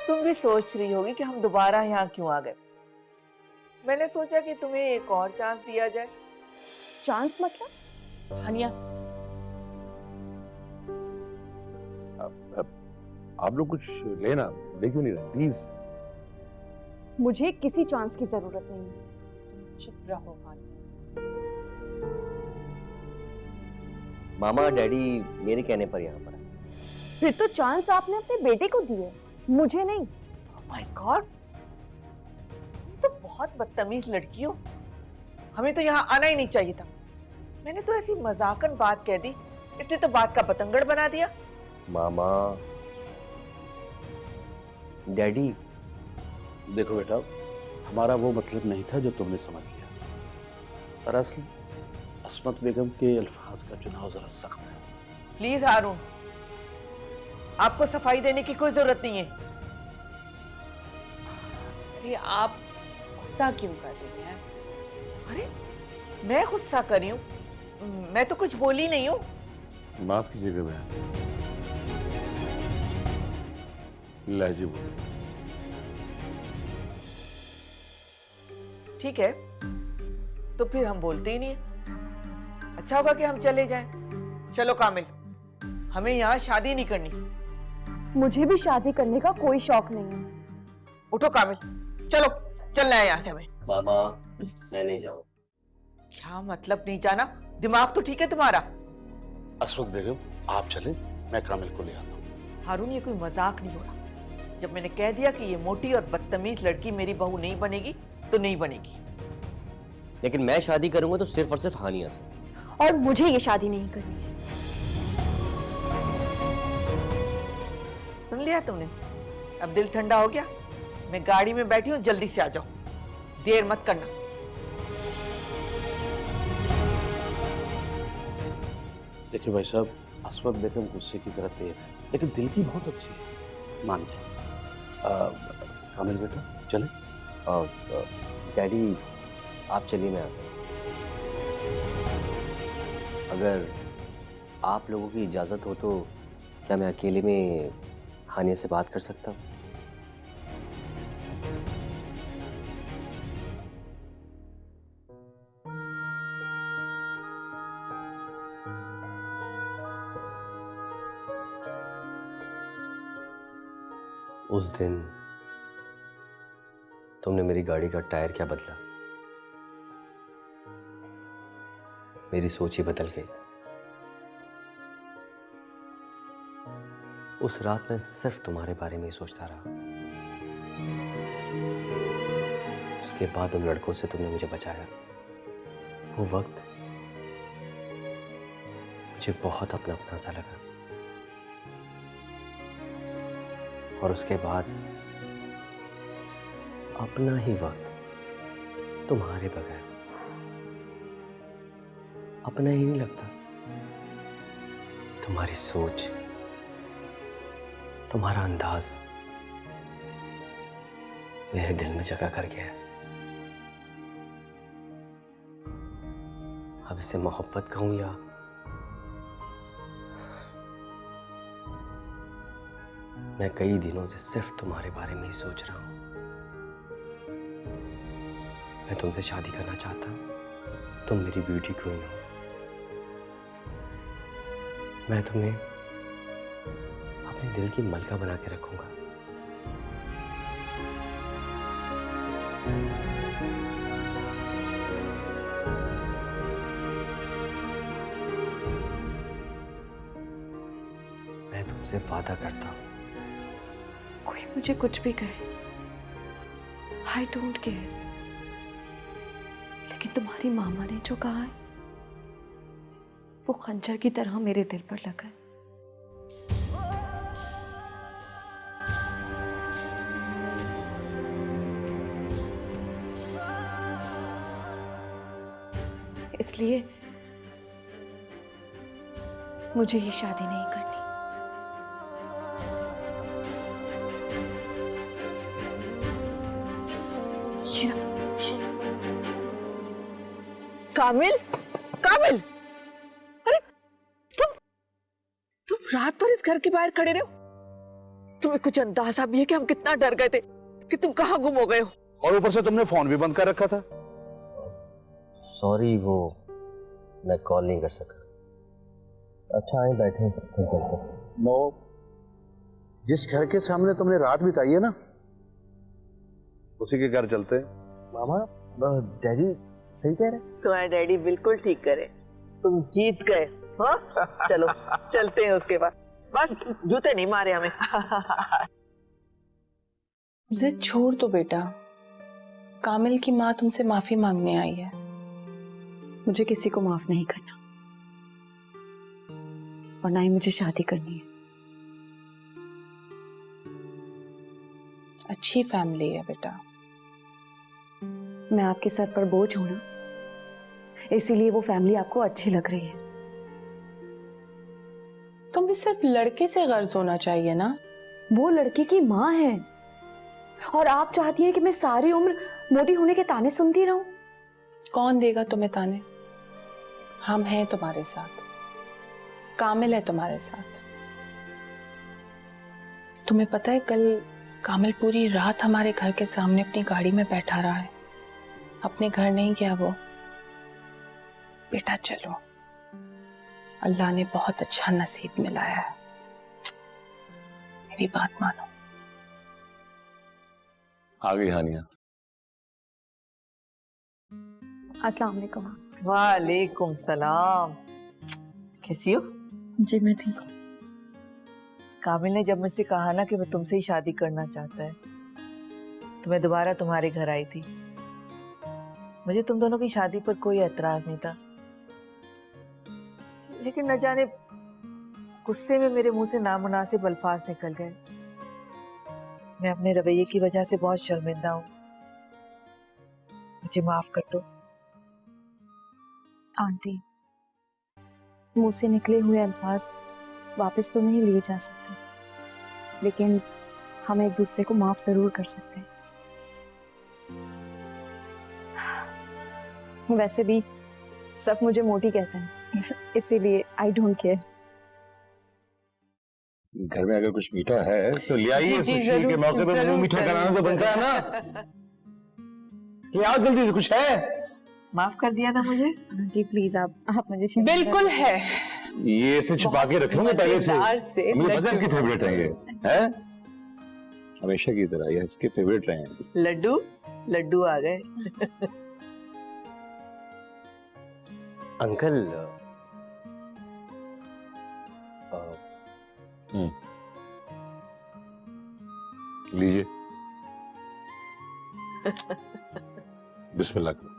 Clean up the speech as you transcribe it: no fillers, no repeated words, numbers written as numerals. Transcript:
तुम भी सोच रही होगी कि हम दोबारा यहाँ क्यों आ गए। मैंने सोचा कि तुम्हें एक और चांस दिया जाए। चांस मतलब? हानिया, आप लोग कुछ लेना ले क्यों नहीं रहे प्लीज। मुझे किसी चांस की जरूरत नहीं है। चुप रहो हानिया। मामा डैडी मेरे कहने पर यहाँ पर आए। फिर तो चांस आपने अपने बेटे को दिए, मुझे नहीं। माय गॉड, तुम तो बहुत बदतमीज लड़की हो। हमें तो यहाँ आना ही नहीं चाहिए था। मैंने तो ऐसी मजाकन बात कह दी, इसने तो बात का बतंगड़ बना दिया। मामा डैडी, देखो बेटा, हमारा वो मतलब नहीं था जो तुमने समझ लिया। दरअसल अस्मत बेगम के अल्फाज का चुनाव जरा सख्त है। प्लीज हारून, आपको सफाई देने की कोई जरूरत नहीं है। अरे आप गुस्सा क्यों कर रही हैं? अरे मैं गुस्सा कर रही हूँ? मैं तो कुछ बोली नहीं हूँ। माफ कीजिएगा बहन, लहजे बोले। ठीक है, तो फिर हम बोलते ही नहीं है। अच्छा होगा कि हम चले जाएं। चलो कामिल, हमें यहाँ शादी नहीं करनी। मुझे भी शादी करने का कोई शौक नहीं है। उठो कामिल, चलो चलना है यहाँ से हमें। मामा मैं नहीं जाऊँ। क्या मतलब नहीं जाना? दिमाग तो ठीक है तुम्हारा? अस्मत बेगम आप चले, मैं कामिल को ले आता हूँ। हारून, ये कोई मजाक नहीं हो रहा। जब मैंने कह दिया कि ये मोटी और बदतमीज लड़की मेरी बहू नहीं बनेगी तो नहीं बनेगी। लेकिन मैं शादी करूंगा तो सिर्फ और सिर्फ हानिया से। और मुझे ये शादी नहीं करनी है। सुन लिया तुमने? अब दिल ठंडा हो गया? मैं गाड़ी में बैठी हूँ, जल्दी से आ जाओ, देर मत करना। देखिए भाई साहब, अस्मत बेगम गुस्से की जरा तेज है, लेकिन दिल की बहुत अच्छी है, मान जाए। कामिल बेटा चले। डैडी आप चलिए, मैं आता हूँ। अगर आप लोगों की इजाजत हो तो क्या मैं अकेले में हानिया से बात कर सकता हूँ? उस दिन तुमने मेरी गाड़ी का टायर क्या बदला, मेरी सोच ही बदल गई। उस रात मैं सिर्फ तुम्हारे बारे में ही सोचता रहा। उसके बाद उन लड़कों से तुमने मुझे बचाया। वो वक्त मुझे बहुत अपना अपना सा लगा। और उसके बाद अपना ही वक्त तुम्हारे बगैर अपना ही नहीं लगता। तुम्हारी सोच, तुम्हारा अंदाज मेरे दिल में जगह कर गया है। अब इसे मोहब्बत कहूं या मैं कई दिनों से सिर्फ तुम्हारे बारे में ही सोच रहा हूं। मैं तुमसे शादी करना चाहता हूं। तुम मेरी ब्यूटी क्वीन हो। मैं तुम्हें अपने दिल की मलका बना के रखूंगा। मैं तुमसे वादा करता हूं। कोई मुझे कुछ भी कहे, आई डोंट केयर, लेकिन तुम्हारी मामा ने जो कहा है वो खंजर की तरह मेरे दिल पर लगा है। इसलिए मुझे ये शादी नहीं करनी। कामिल, कामिल, अरे तुम रात भर इस घर के बाहर खड़े रहो। तुम्हें कुछ अंदाजा भी है कि हम कितना डर गए थे कि तुम कहाँ गुम हो गए हो? और ऊपर से तुमने फोन भी बंद कर रखा था। सॉरी, वो मैं कॉल नहीं कर सका। अच्छा आए बैठे कर सकते। नो, जिस घर के सामने तुमने रात बिताई है ना, उसी के घर चलते हैं। मामा, डैडी सही कह रहे? तुम्हारे डैडी बिल्कुल ठीक करे, तुम जीत गए। हाँ चलो चलते हैं उसके बाद, बस जूते नहीं मारे हमें। जिद छोड़ दो बेटा, कामिल की माँ तुमसे माफी मांगने आई है। मुझे किसी को माफ नहीं करना और ना ही मुझे शादी करनी है। अच्छी फैमिली है बेटा। मैं आपके सर पर बोझ हूं ना, इसीलिए वो फैमिली आपको अच्छी लग रही है। तुम्हें सिर्फ लड़के से गर्ज होना चाहिए ना। वो लड़की की माँ है और आप चाहती हैं कि मैं सारी उम्र मोटी होने के ताने सुनती रहूं? कौन देगा तुम्हें ताने? हम हैं तुम्हारे साथ, कामिल है तुम्हारे साथ। तुम्हें पता है कल कामिल पूरी रात हमारे घर के सामने अपनी गाड़ी में बैठा रहा है, अपने घर नहीं गया वो। बेटा चलो, अल्लाह ने बहुत अच्छा नसीब मिलाया है, मेरी बात मानो। आ गई हानिया। अस्सलाम वालेकुम। वालेकुम सलाम। कैसी हो? जी मैं ठीक हूँ। कामिल ने जब मुझसे कहा ना कि वो तुमसे ही शादी करना चाहता है, तो मैं दोबारा तुम्हारे घर आई थी। मुझे तुम दोनों की शादी पर कोई एतराज नहीं था, लेकिन न जाने गुस्से में मेरे मुंह से नामुनासिब अल्फाज निकल गए। मैं अपने रवैये की वजह से बहुत शर्मिंदा हूँ, मुझे माफ कर दो। आंटी, मुंह से निकले हुए अल्फाज वापस तो नहीं लिए जा सकते, लेकिन हम एक दूसरे को माफ जरूर कर सकते हैं। वैसे भी सब मुझे मोटी कहते हैं, इसीलिए आई डोंट केयर। घर में अगर कुछ मीठा है तो ले आइए। जी, खुशी जरूर, के मौके पर जरूर, मीठा कराना तो जरूर, बनता है ना। ये आओ जल्दी से, कुछ है? माफ कर दिया ना मुझे? आंटी प्लीज आप मुझे शर्मिंदा बिल्कुल नहीं है। ये इसे छुपा के रखेंगे पहले से। मजेदार से मुझे पता है लड्डू। इसकी फेवरेट है ये, है हमेशा की तरह ये इसके फेवरेट रहे हैं। लड्डू लड्डू आ गए। अंकल, लीजिए। बिस्मिल्लाह करो।